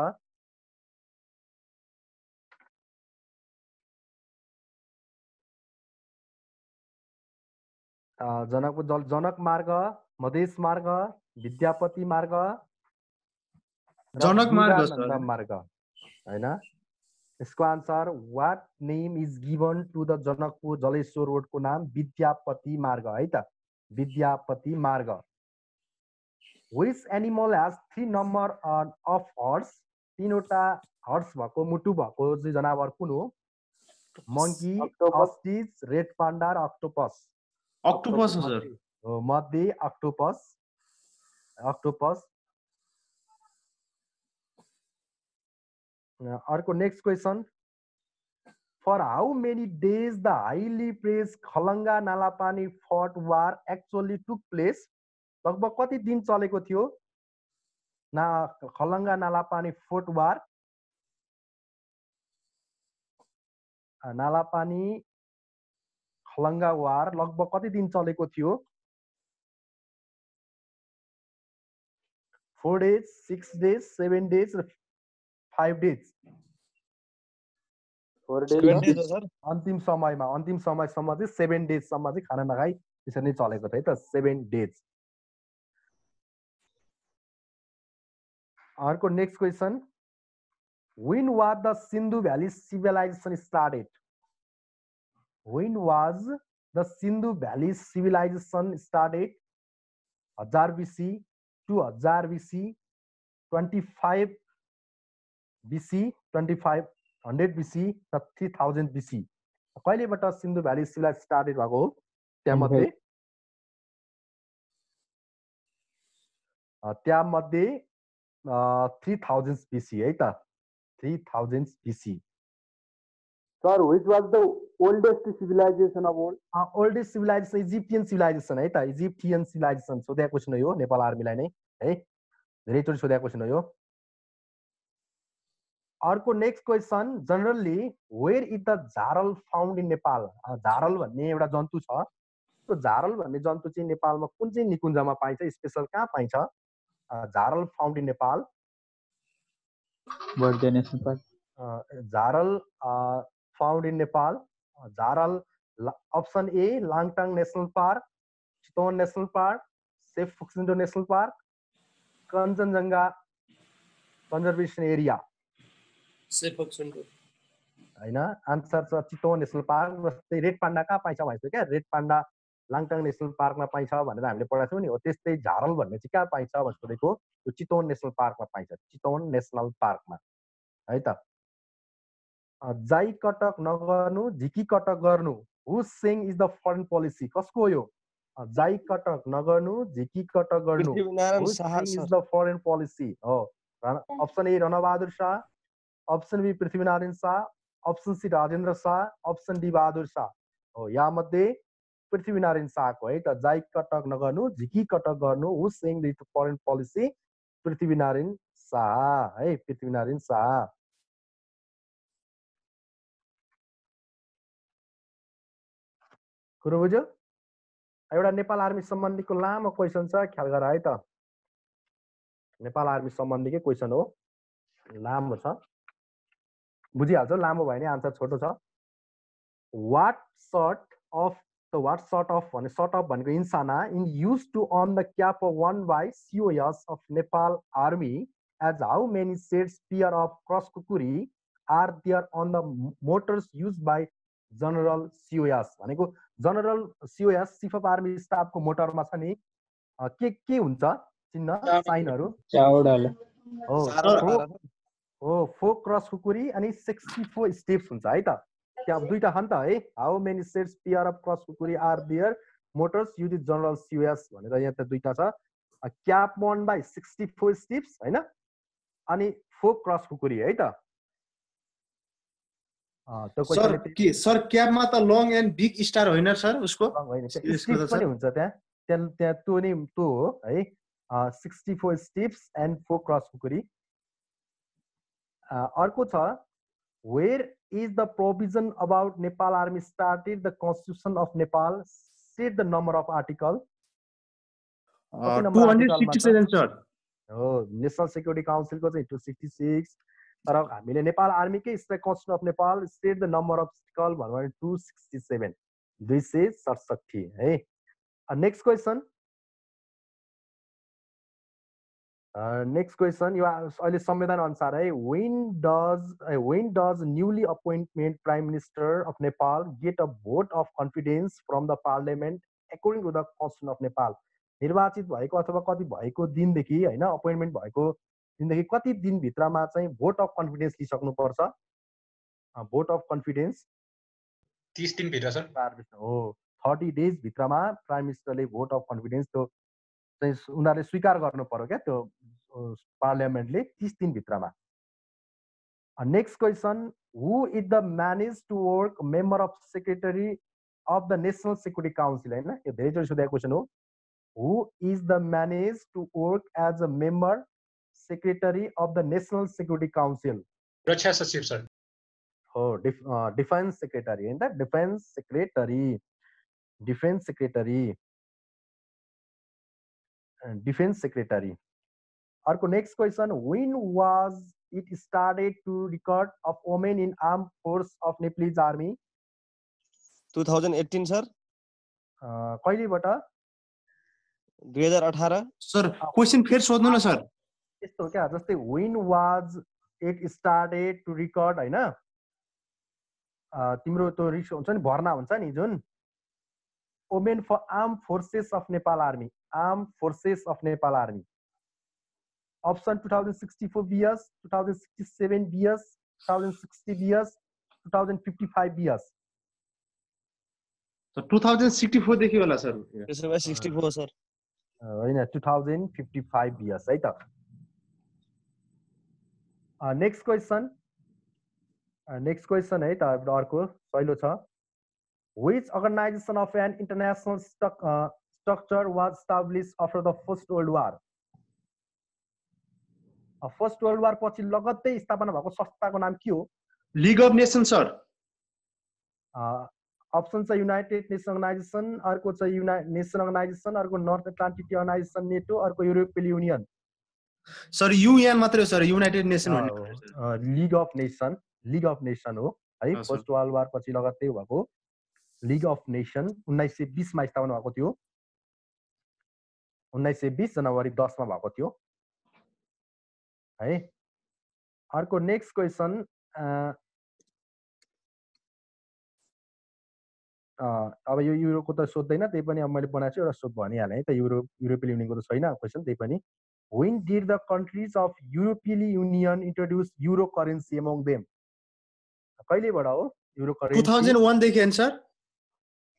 जनकपुर जनक मार्ग, मधेश मार्ग, विद्यापति मार्ग, जनक मार्ग सर। विवेकानन्द मार्ग हैन? यसको answer what name is given to the Janakpur Jaleshwar रोडको नाम विद्यापति मार्ग है त, विद्यापति मार्ग। Which animal has 3 number of horns? 3 वटा हर्स भएको मुटु भएको चाहिँ जनावर कुन हो? मंकी, ऑस्ट्रिच, रेड पान्डा र अक्टोपस। अक्टोपस हो सर। मध्ये अक्टोपस, अक्टोपस। अर्को next question, for how many days the highly praised Khalanga Nalapani fort war actually took place? लगभग कति दिन चलेको थियो ना खलङ्गा नालापानी फोर्ट वार? नालापानी खलङ्गा वार लगभग कति दिन चलेको थियो? 4 days, 6 days, 7 days, 5 days? 4 days हो सर। अन्तिम समयसम्म चाहिँ 7 days सम्म चाहिँ खाना नखाई त्यसरी नै चलेको थियो है त, 7 days। अर्को next question, when was the Sindhu Valley civilization started? When was the Sindhu Valley civilization started? 1000 BC, 2000 BC, 25 BC, 2500 BC र 3000 BC? कहिलेबाट सिन्धु भ्याली सिभिलाइजेसन स्टार्टेड भएको हो? त्यहाँमध्ये 3000 BC है त, 3000 BC। Sir, which was the oldest civilization of all? Oldest civilisation Egyptian civilisation है त, Egyptian civilisation सोधेको question हो यो नेपाल आर्मीलाई नै है, धेरैचोटि सोधेको क्वेसन हो यो। अर्को next question, generally where is the jharal found in Nepal? झारल भन्ने एउटा जन्तु छ, त्यो झारल भन्ने जन्तु चाहिँ नेपालमा कुन चाहिँ निकुञ्जमा पाइन्छ, स्पेशल कहाँ पाइन्छ? Jharal found in Nepal. Bardiya national park. Jharal found in Nepal, jharal option A Langtang national park, Chitwan national park, Shey Phoksundo national park, Kanchenjunga conservation area. Shey Phoksundo हैन, आन्सर छ चितवन नेसनल पार्क। जस्तै रेड पान्डा कहाँ पाइन्छ भनेको क्या, रेड पान्डा लाङटाङ नेसनल पार्कमा पाइन्छ भनेर हामीले पढाएको थियौँ नि, हो त्यस्तै झारल भन्ने चाहिँ कहाँ पाइन्छ भनेर सोधेको, यो चितवन नेसनल पार्कमा पाइन्छ, चितवन नेसनल पार्कमा है त। जाई कटक नगर्नु झिकी कटक गर्नु, who said is the foreign policy? कसको हो यो? जाई कटक नगर्नु झिकी कटक गर्नु, who said is the foreign policy? हो, option A Ranabahadur Shah, option B Prithvinarayan Shah, option C Rajendra Shah, option D Bahadur Shah? हो, यामध्ये पृथ्वीनारायण शाहको है त। जाई कटक नगर्नु झिकी कटक गर्नु, who said the foreign policy? Prithvinarayan Shah है, पृथ्वीनारायण शाह। कुरो बुझ्यो? एउटा नेपाल आर्मी सम्बन्धीको लामो क्वेसन छ, ख्याल गर है त। नेपाल आर्मी सम्बन्धीकै क्वेसन हो, लामो छ, बुझिहाल्छौ, लामो भयो भने आन्सर छोटो छ। वाट सर्ट अफ भने सर्ट अफ भनेको insignia in use to earn the cap of 1 by COS of Nepal army as how many sets pair of cross khukuri are there on the motors use by general COS? भनेको general COS chief of army स्टाफको मोटरमा छ नि, के हुन्छ चिन्ह साइनहरू? हो, 4 cross कुकुरी अनि 64 स्टेप्स हुन्छ है त। त्यहाँ दुईटा छ नि त है, how many sets pair of cross khukuri are there motors use general COS भनेर यहाँ त दुईटा छ, क्याप बर्न बाई 64 स्टेप्स हैन, अनि 4 क्रस कुकुरी है त। सर क्यापमा त लङ एन्ड बिग स्टार होइन सर, उसको स्टेप्स पनि हुन्छ त्यहाँ त्यो नि त्यो हो है, 64 स्टेप्स एन्ड 4 क्रस कुकुरी। अर्को छ, where is the provision about Nepal Army started the Constitution of Nepal? State the number of article. 267 sir हो नेशनल सिक्युरिटी काउन्सिलको चाहिँ 266 तर हामीले नेपाल आर्मीकै constitution of Nepal state the number of article भन्नु भने 267 267 है। नेक्स्ट क्वेसन यो अहिले संविधान अनुसार है when does newly appointed prime minister of Nepal get a vote of confidence from the parliament according to the constitution of Nepal? निर्वाचित भएको अथवा कति भएको दिनदेखि हैन अपोइन्टमेन्ट भएको दिनदेखि कति दिन भित्रमा चाहिँ भोट अफ कन्फिडेन्स लिइसक्नु पर्छ? भोट अफ कन्फिडेन्स 30 दिन भित्र सर हो 30 डेज भित्रमा प्राइम मिनिस्टरले भोट अफ कन्फिडेन्स त्यो चाहिँ उनीहरूले स्वीकार गर्नु पर्यो क्या त्यो पार्लियामेन्टले 30 दिन भित्रमा। Next question who is the manage to work member of secretary of the national security council हैन यो धेरैचोटि सोधेको क्वेसन हो। Who is the managed to work as a member secretary of the National Security Council? रक्षा सचिव sir हो defence secretary हैन त defence secretary. अर्को next question when was it started to record of women in armed force of Nepalese army? 2018 sir कहिलेबाट? 2018 sir question फेरि सोध्नु न sir. यस्तो क्या जस्तै when was it started to record हैन तिम्रो त्यो रिक्स हुन्छ नि भर्ना हुन्छ नि जुन women for armed forces of Nepal army option 2064 BS 2067 BS 2060 BS 2055 BS 2064 देखि होला सर। त्यसो भए 64 सर होइन 2055 BS है त। नेक्स्ट क्वेसन है त अर्को पहिलो छ which organization of an international structure was established after the First World War? First world war पछि लगत्तै स्थापना भएको संस्थाको नाम के हो? League of nation sir. Option छ युनाइटेड नेसन अर्गनाइजेसन, अर्को छ नेसन अर्गनाइजेसन, अर्को नर्थ एटलान्टिक अर्गनाइजेसन नेटो, अर्को युरोपियन युनियन। सर युएन मात्रै हो सर, युनाइटेड नेसन भन्ने लिग अफ नेसन हो है। फर्स्ट वर्ल्ड वार पछि लगत्तै भएको लिग अफ नेसन 1920 मा स्थापना भएको थियो। 1920 जनवरी 10 मा भएको थियो है। अर्को नेक्स्ट क्वेसन अब यो युरोको त सोध्दैन, त्यही पनि अब मैले बनाएको छु एउटा सोध भनिहालेँ है त। युरोपियन युनियनको त छैन क्वेसन, त्यही पनि when did the countries of European Union introduce euro currency among them? कहिलेबाट हो युरो करेन्सी? 2001 देखि हैन सर?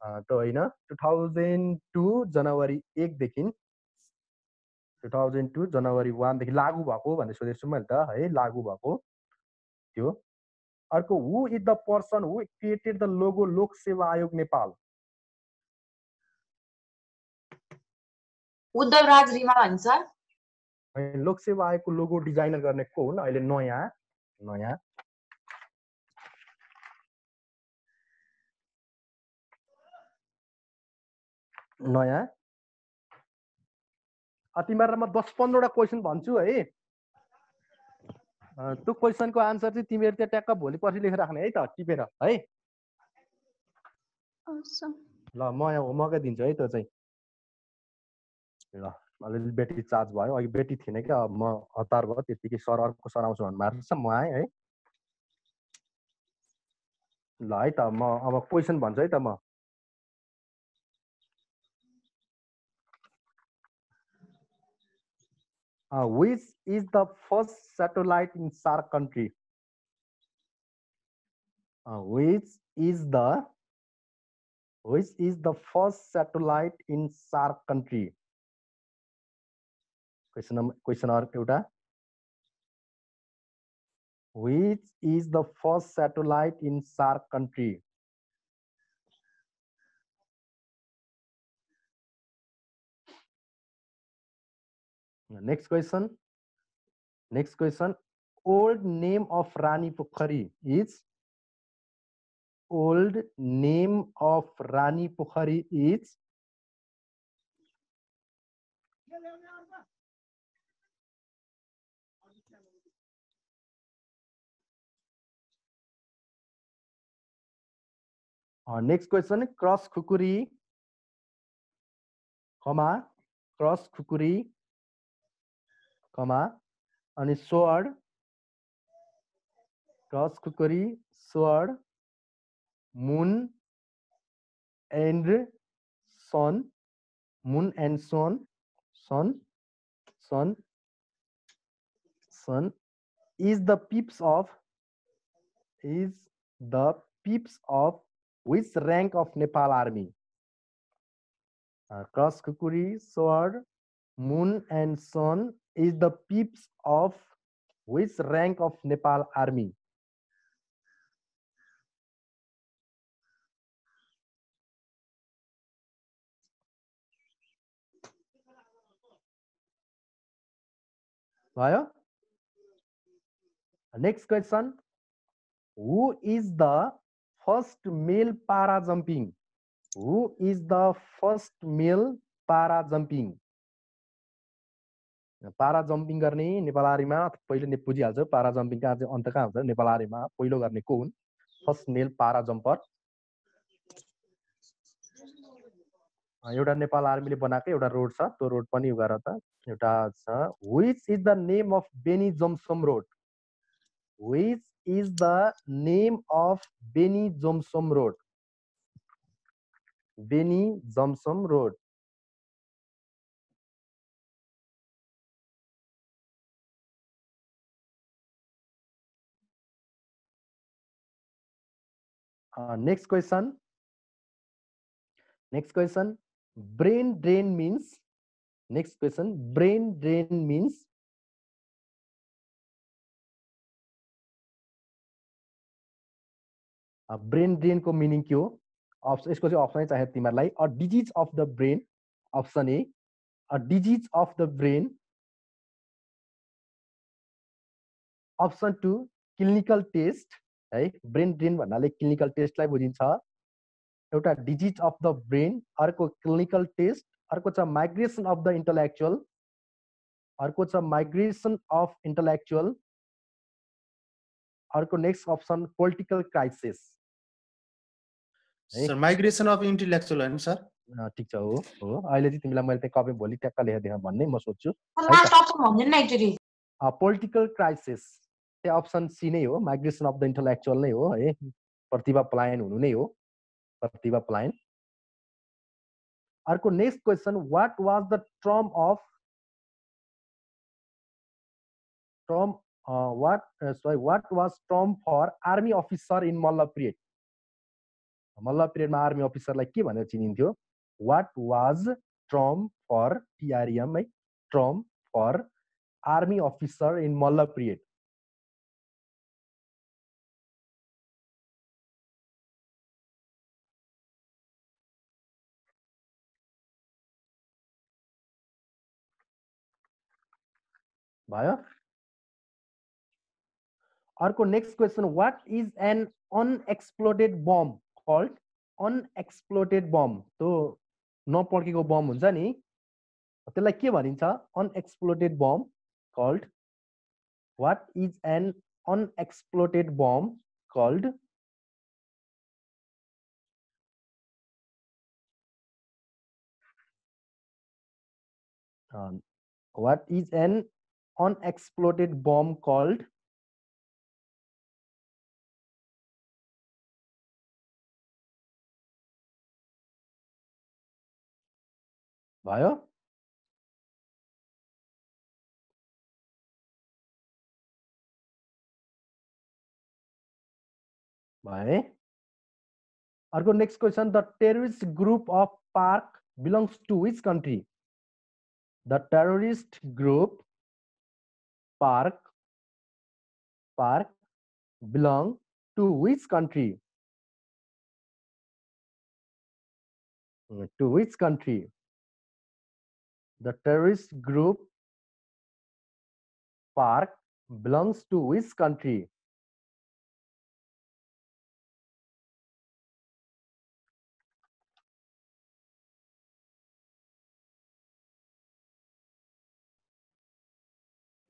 त हैन 2002 जनवरी 1 देखि 2002 जनवरी 1 देखि लागू भएको भनेर सोधेछु मैले त है, लागू भएको थियो। अर्को who is the person who created the logo Lok Sewa आयोग नेपाल? उद्धव राज रिमाल हुन्छ। लोक सेवा आयोगको लोगो डिजाइनर गर्ने को हुन् अहिले नयाँ तिमीहरूलाई म 10-15 वटा क्वेसन भन्छु है। त्यो क्वेसनको आन्सर चाहिँ तिमीहरू त्यहाँ ट्याक्क भोलि पर्सि लेखेर राख्ने है त, टिपेर है। ल म यहाँ होमवर्कै दिन्छु है त्यो चाहिँ। ल अलिअलि ब्याट्री चार्ज भयो, अघि ब्याट्री थिएन क्या, अब म हतार भयो त्यतिकै सर अर्को सर आउँछु भन्नु भएको छ, म आएँ है। ल है त म अब क्वेसन भन्छु है त म। Which is the first satellite in SAARC country? Which is the first satellite in SAARC country? Question एउटा Which is the first satellite in SAARC country? Next question. Old name of Rani Pokhari is? old name of Rani Pokhari is? Next question, cross khukuri, comma, cross khukuri, comma, and sword, cross khukuri, sword, moon and sun, moon and sun, sun, sun, sun is the pips of which rank of Nepal Army? Cross khukuri, sword, moon and sun is the pips of which rank of Nepal Army? Next question, who is the first male para jumping? Who is the first male para jumping? पारा jumping गर्ने नेपाल आर्मीमा पहिले बुझिहाल्छ पारा jumping का अन्त कहाँ हुन्छ नेपाल आर्मीमा पहिलो गर्ने को हुन् फर्स्ट मेल पारा जम्पर एउटा नेपाल आर्मीले बनाएको एउटा रोड छ त्यो रोड पनि उ गर त एउटा छ which is the name of Beni Jomsom road? Which is the name of Beni Jomsom road? Beni Jomsom road. Next question. Brain drain means. Next question. Brain drain means. Brain drain को meaning के हो? इसको चाहिँ option चाहिए तिमीहरूलाई. A disease of the brain. Option A. A disease of the brain. Option 2. Clinical test. है brain drain भन्नाले clinical टेस्टलाई बुझिन्छ एउटा डिजिज अफ द ब्रेन अर्को क्लिनिकल टेस्ट अर्को छ माइग्रेसन अफ द इन्टेलेक्चुअल अर्को छ माइग्रेसन अफ इन्टेलेक्चुअल अर्को next option political crisis sir migration of intellectual हैन सर ठीक छ हो अहिले चाहिँ तिमीलाई मैले त्यहाँ कपी भोलि ट्याक्क लेखेर देखाउँ भन्ने म सोच्छु लास्ट अप्सन भन्दिन न एकचोटी पोलिटिकल क्राइसिस त्यो अप्सन सी नै हो माइग्रेसन अफ द इन्टेलेक्चुअल नै हो है प्रतिभा पलायन हुनु नै हो प्रतिभा पलायन अर्को next question what was the term of what was term for army officer in Malla पिरियडमा आर्मी अफिसरलाई के भनेर चिनिन्थ्यो what was term for TRM है term for army officer in Malla period भयो अर्को next question what is an unexploded bomb called unexploded bomb त्यो नपड्केको बम हुन्छ नि त्यसलाई के भनिन्छ unexploded bomb called what is an unexploded bomb called what is an unexploded bomb called भयो भए अर्को next question the terrorist group of park belongs to which country the terrorist group park belong to which country to which country the terrorist group park belongs to which country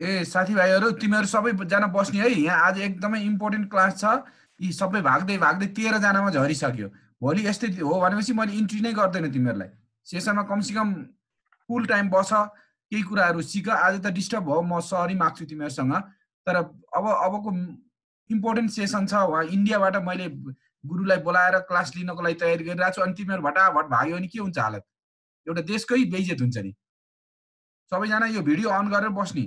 ए साथीभाइहरू तिमीहरू सबैजना बस्ने है, यहाँ आज एकदमै इम्पोर्टेन्ट क्लास छ। यी सबै भाग्दै 13 जनामा झरिसक्यो। भोलि यस्तै हो भनेपछि मैले इन्ट्री नै गर्दैन तिमीहरूलाई। सेसनमा कमसेकम फुल टाइम बस, केही कुराहरू सिक। आज त डिस्टर्ब भयो, म सरी माग्छु तिमीहरूसँग। तर अबको इम्पोर्टेन्ट सेसन छ। वहाँ इन्डियाबाट मैले गुरुलाई बोलाएर क्लास लिनको लागि तयारी गरिरहेको छु। अनि तिमीहरू भटाभट भाग्यो भने के हुन्छ हालत? एउटा देशकै बेइज्जत हुन्छ नि। सबैजना यो भिडियो अन गरेर बस्ने।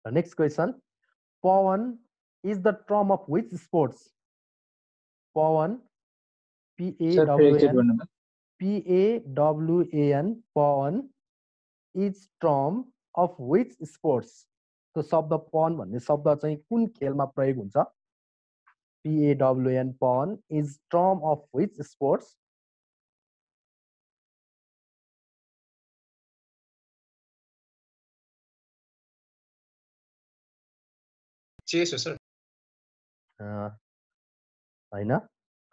The next question. Pawan is the term of which sports? Pawan, P-A-W-N, Pawan is term of which sports? तो शब्द pawan भन्ने शब्द चाहिँ कुन खेलमा प्रयोग हुन्छ? Pawan, pawan is term of which sports? Chess हो सर। हैन,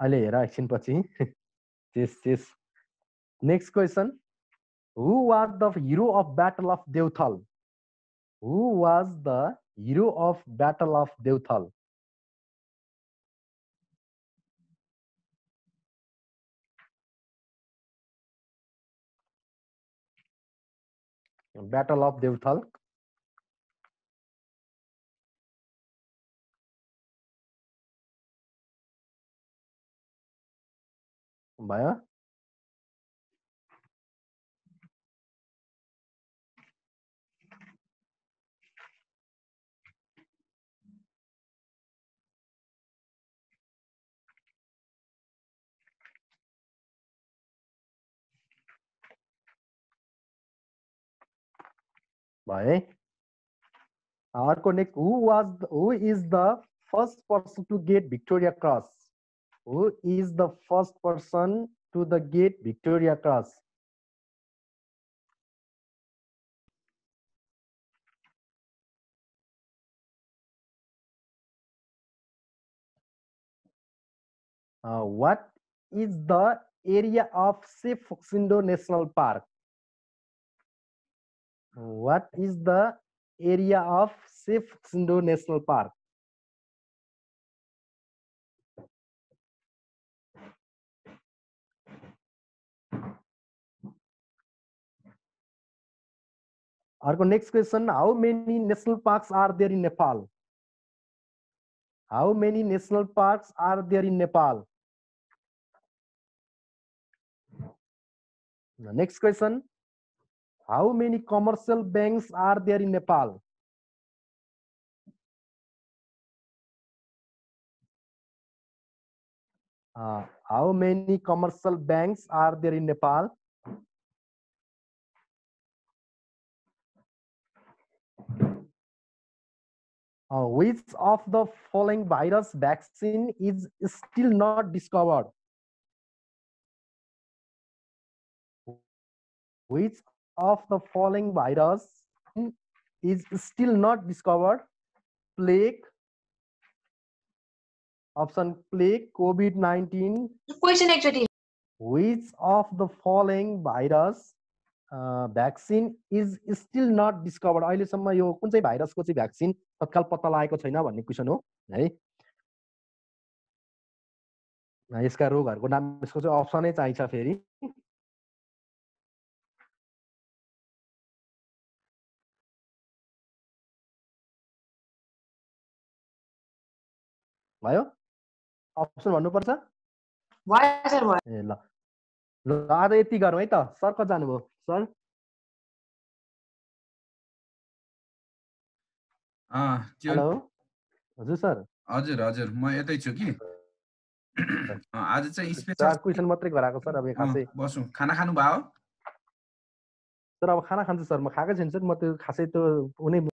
अहिले हेर एकछिनपछि। Chess. Next question. Who was the hero of Battle of Deuthal? Who was the hero of Battle of Deuthal? Battle of Deuthal. भयो? Bye. Arko next, who is the first person to get Victoria Cross? Who is the first person to get Victoria Cross? What is the area of Sefksindo National Park? What is the area of Sefksindo National Park? Our next question, how many national parks are there in Nepal? How many national parks are there in Nepal? The next question, how many commercial banks are there in Nepal? How many commercial banks are there in Nepal? Which of the following virus vaccine is still not discovered? Which of the following virus is still not discovered? Plague. Option plague, COVID-19. Question actually. Which of the following virus vaccine is still not discovered? अहिलेसम्म यो कुन चाहिँ भाइरसको चाहिँ vaccine तत्काल पत्ता लागेको छैन भन्ने क्वेशन हो है। यसका रोगहरुको नाम यसको चाहिँ अप्सनै चाहिन्छ फेरि। भयो? अप्सन भन्नुपर्छ? भयो सर भयो। ए ल आज यति गरौँ है त। सर कहाँ जानुभयो सर? हेलो हजुर सर। हजुर म यतै छु कि। आज चाहिँ स्पेशल क्वेशन मात्रै गराएको सर। अब खासै बसौँ। खाना खानु भयो? सर अब खाना खान्छु सर। म खाकै छैन सर। म त्यो खासै त्यो उनी